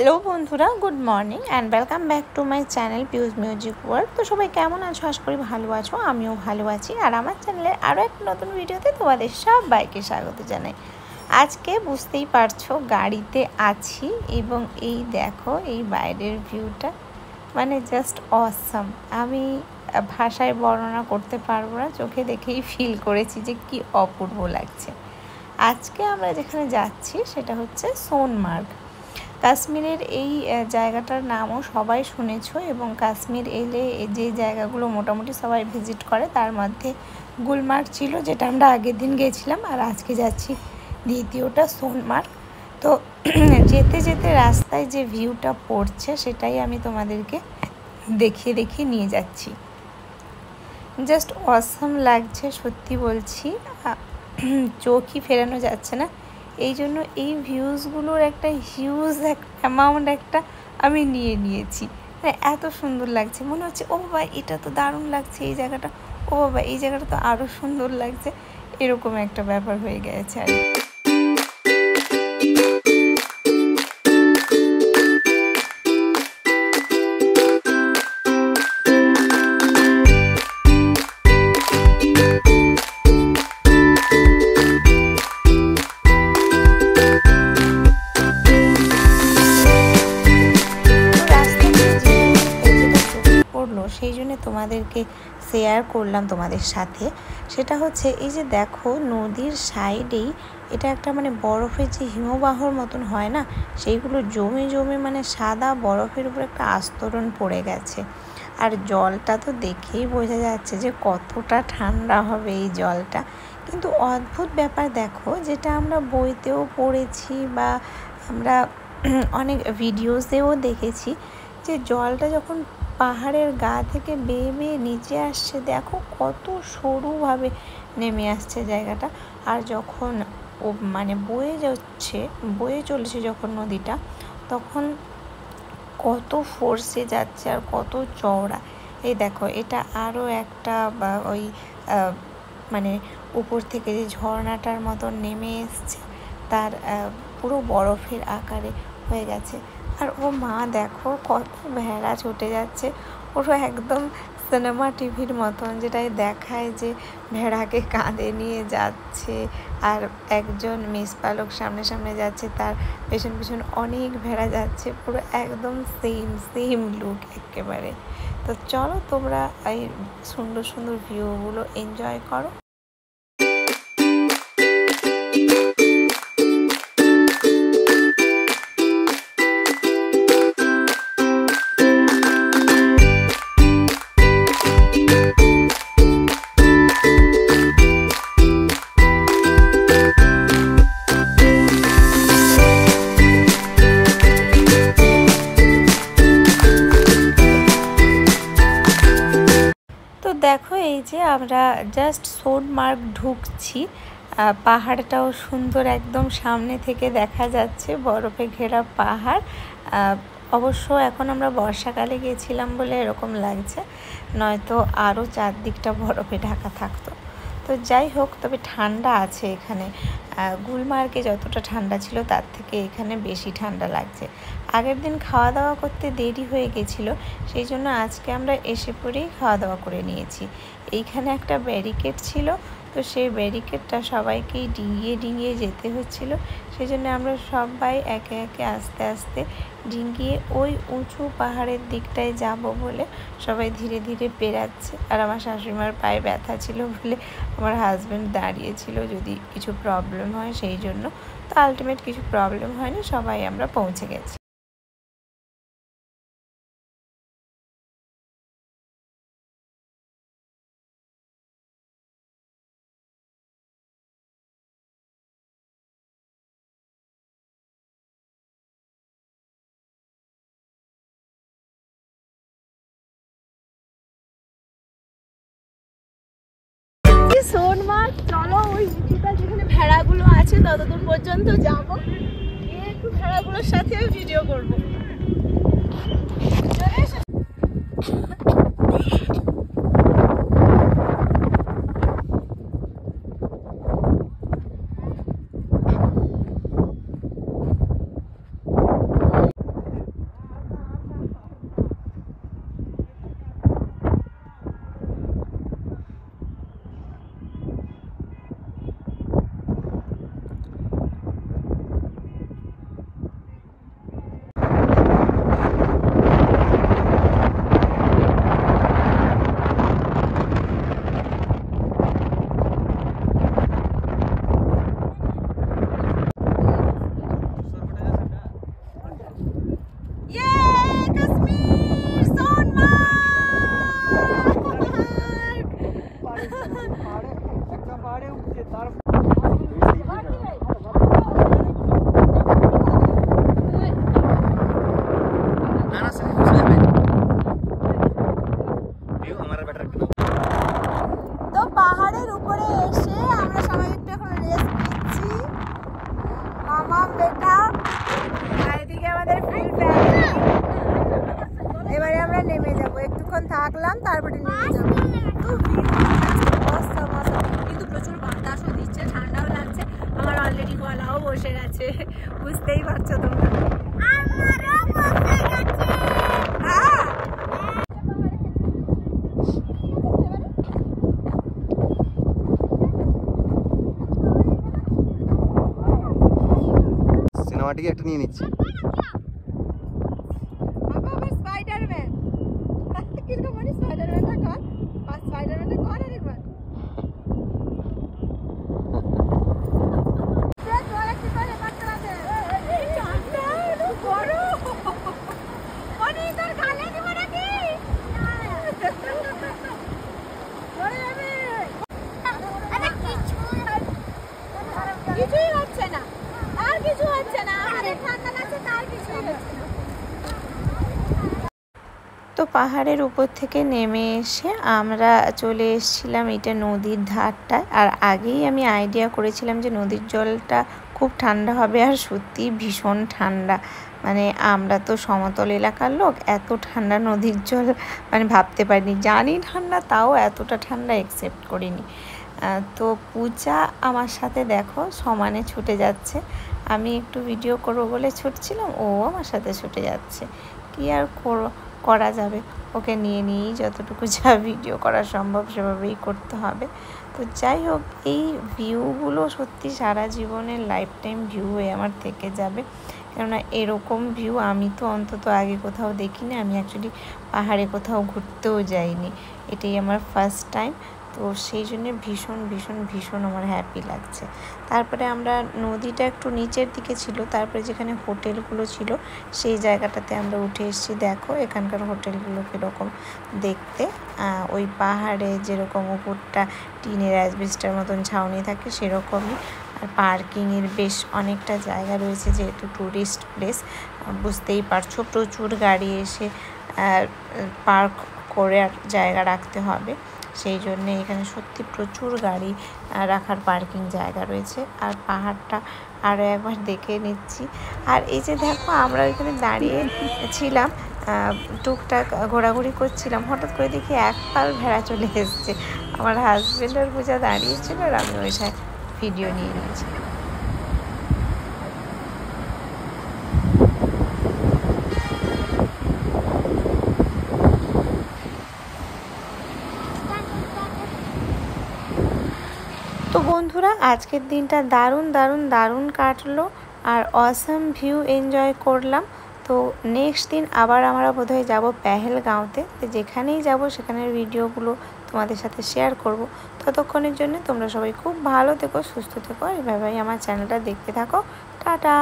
Hello বন্ধুরা, good morning and welcome back to my channel Piu's music world. তো সবাই কেমন আছো? আশা করি ভালো আছো, আমিও ভালো আছি। আর আমার চ্যানেলের আরও একটা নতুন ভিডিওতে তোমাদের সবাইকে স্বাগত জানাই। আজকে বুঝতেই পারছো গাড়িতে আছি এবং এই দেখো এই বাইরের ভিউটা মানে জাস্ট অসাম। আমি ভাষায় বর্ণনা করতে পারবো না, চোখে দেখেই ফিল করেছি যে কি অপূর্ব লাগছে। আজকে আমরা যেখানে যাচ্ছি সেটা হচ্ছে সোনমার্গ। কাশ্মীরের এই জায়গাটার নামও সবাই শুনেছো এবং কাশ্মীর এলে যে জায়গাগুলো মোটামুটি সবাই ভিজিট করে তার মধ্যে গুলমার্গ ছিল, যেটা আমরা আগের দিন গেছিলাম, আর আজকে যাচ্ছি দ্বিতীয়টা সোনমার্গ। তো যেতে যেতে রাস্তায় যে ভিউটা পড়ছে সেটাই আমি তোমাদেরকে দেখিয়ে নিয়ে যাচ্ছি। জাস্ট অসাম লাগছে, সত্যি বলছি, চোখই ফেরানো যাচ্ছে না। এই জন্য এই ভিউজগুলোর একটা হিউজ অ্যামাউন্ট একটা আমি নিয়েছি। মানে এত সুন্দর লাগছে, মনে হচ্ছে ও বাবা এটা তো দারুণ লাগছে এই জায়গাটা, ও বাবা এই জায়গাটা তো আরও সুন্দর লাগছে, এরকম একটা ব্যাপার হয়ে গেছে আর কি। সেই জন্য তোমাদেরকে শেয়ার করলাম তোমাদের সাথে। সেটা হচ্ছে এই যে দেখো নদীর সাইডেই এটা একটা মানে বরফের যে হিমবাহর মতন হয় না, সেইগুলো জমে জমে মানে সাদা বরফের উপর একটা আস্তরণ পড়ে গেছে। আর জলটা তো দেখেই বোঝা যাচ্ছে যে কতটা ঠান্ডা হবে এই জলটা। কিন্তু অদ্ভুত ব্যাপার দেখো, যেটা আমরা বইতেও পড়েছি বা আমরা অনেক ভিডিওসেও দেখেছি, যে জলটা যখন পাহাড়ের গা থেকে বেয়ে নিচে আসছে, দেখো কত সরুভাবে নেমে আসছে জায়গাটা। আর যখন ও মানে বয়ে চলেছে যখন নদীটা, তখন কত ফোর্সে যাচ্ছে আর কত চওড়া। এই দেখো এটা আরও একটা ওই মানে উপর থেকে যে ঝর্ণাটার মতন নেমে এসছে, তার পুরো বরফের আকারে হয়ে গেছে। আর ও মা দেখো কত ভেড়া ছুটে যাচ্ছে, ওরা একদম সিনেমা টিভির মতন, যেটাই দেখায় যে ভেড়াকে কাঁধে নিয়ে যাচ্ছে আর একজন মেষপালক সামনে সামনে যাচ্ছে, তার পেছন পেছন অনেক ভেড়া যাচ্ছে, পুরো একদম সেম লুক একেবারে। তো চলো তোমরা এই সুন্দর সুন্দর ভিউগুলো এনজয় করো। দেখো এই যে আমরা জাস্ট সোনমার্গ ঢুকছি, পাহাড়টাও সুন্দর, একদম সামনে থেকে দেখা যাচ্ছে বরফে ঘেরা পাহাড়। অবশ্য এখন আমরা বর্ষাকালে গিয়েছিলাম বলে এরকম লাগছে, নয়তো আরও চারদিকটা বরফে ঢাকা থাকতো। তো যাই হোক, তবে ঠান্ডা আছে এখানে। গুলমার্গে যতটা ঠান্ডা ছিল তার থেকে এখানে বেশি ঠান্ডা লাগছে। আগের দিন খাওয়া দাওয়া করতে দেরি হয়ে গেছিলো, সেই জন্য আজকে আমরা এসে পরেই খাওয়া দাওয়া করে নিয়েছি। এইখানে একটা ব্যারিকেড ছিল, তো সেই ব্যারিকেডটা সবাইকেই ডিঙিয়ে যেতে হচ্ছিলো, সেই জন্য আমরা সবাই একে একে আস্তে আস্তে ডিঙিয়ে ওই উঁচু পাহাড়ের দিকটায় যাব বলে সবাই ধীরে ধীরে পেরাচ্ছে। আর আমার শাশুড়িমার পায়ে ব্যথা ছিল বলে আমার হাজব্যান্ড দাঁড়িয়েছিল যদি কিছু প্রবলেম হয় সেই জন্য। তো আলটিমেট কিছু প্রবলেম হয়নি, সবাই আমরা পৌঁছে গেছি। সোনমার্গ, চলো ওই উঁচুটা যেখানে ভেড়াগুলো আছে ততদূর পর্যন্ত যাবো, গিয়ে একটু ভেড়াগুলোর সাথে ভিডিও করবো। তারপরে নেমে যাবো। তো অসাম অসাম, কিন্তু প্রচুর বাতাসও দিচ্ছে, ঠান্ডাও লাগছে। আমার অলরেডি গলাও বসে গেছে, বুঝতেই পারছো তোমরা। সিনেমাটিকে একটা নিয়ে নিচ্ছি। স্পাইডারম্যান কিরকম মানে স্পাইডারম্যানটা কর, স্পাইডারম্যানটা কর আরেকবার। কিছুই হচ্ছে না, আর কিছু হচ্ছে না, আমাদের ঠান্ডা লাগছে, তার কিছুই হচ্ছে না। তো পাহাড়ের উপর থেকে নেমে এসে আমরা চলে এসেছিলাম এটা নদীর ধারটায়। আর আগেই আমি আইডিয়া করেছিলাম যে নদীর জলটা খুব ঠান্ডা হবে, আর সত্যি ভীষণ ঠান্ডা। মানে আমরা তো সমতল এলাকার লোক, এত ঠান্ডা নদীর জল মানে ভাবতে পারিনি। জানি ঠান্ডা, তাও এতটা ঠান্ডা অ্যাকসেপ্ট করিনি। তো পূজা আমার সাথে দেখো সমানে ছুটে যাচ্ছে। আমি একটু ভিডিও করবো বলে ছুটছিলাম, ও আমার সাথে ছুটে যাচ্ছে। কি আর করা যাবে, ওকে নিয়েই যতটুকু যা ভিডিও করা সম্ভব সেভাবেই করতে হবে। তো যাই হোক, এই ভিউগুলো সত্যি সারা জীবনের লাইফ টাইম ভিউ হয়ে আমার থেকে যাবে। কেননা এরকম ভিউ আমি তো অন্তত আগে কোথাও দেখিনি। আমি অ্যাকচুয়ালি পাহাড়ে কোথাও ঘুরতেও যাইনি, এটাই আমার ফার্স্ট টাইম। তো সেই জন্যে ভীষণ ভীষণ ভীষণ আমার হ্যাপি লাগছে। তারপরে আমরা নদীটা একটু নিচের দিকে ছিল, তারপরে যেখানে হোটেলগুলো ছিল সেই জায়গাটাতে আমরা উঠে এসেছি। দেখো এখানকার হোটেলগুলো কীরকম দেখতে, ওই পাহাড়ে যেরকম উপরটা টিনের অ্যাসবেস্টার মতন ছাউনি থাকে সেরকমই। আর পার্কিংয়ের বেশ অনেকটা জায়গা রয়েছে, যেহেতু ট্যুরিস্ট প্লেস বুঝতেই পারছো, প্রচুর গাড়ি এসে পার্ক করে জায়গা রাখতে হবে। সেই জন্য এখানে সত্যি প্রচুর গাড়ি রাখার পার্কিং জায়গা রয়েছে। আর পাহাড়টা আরও একবার দেখে নিচ্ছি। আর এই যে দেখো আমরা এখানে দাঁড়িয়ে ছিলাম, টুকটাক ঘোরাঘুরি করছিলাম, হঠাৎ করে দেখি এক পাল ভেড়া চলে এসছে। আমার হাজব্যান্ড আর পূজা দাঁড়িয়েছিল, আর আমি ওই সাথে ভিডিও নিয়ে নিয়েছি। তো বন্ধুরা, আজকের দিনটা দারুণ দারুণ দারুণ কাটলো, আর অসাম ভিউ এনজয় করলাম। তো নেক্সট দিন আবার আমরা বোধহয় যাব পেহেলগাঁওতে। যেখানেই যাব সেখানের ভিডিওগুলো তোমাদের সাথে শেয়ার করব। ততক্ষণের জন্য তোমরা সবাই খুব ভালো থেকো, সুস্থ থেকো, আর এভাবেই আমার চ্যানেলটা দেখতে থাকো। টাটা।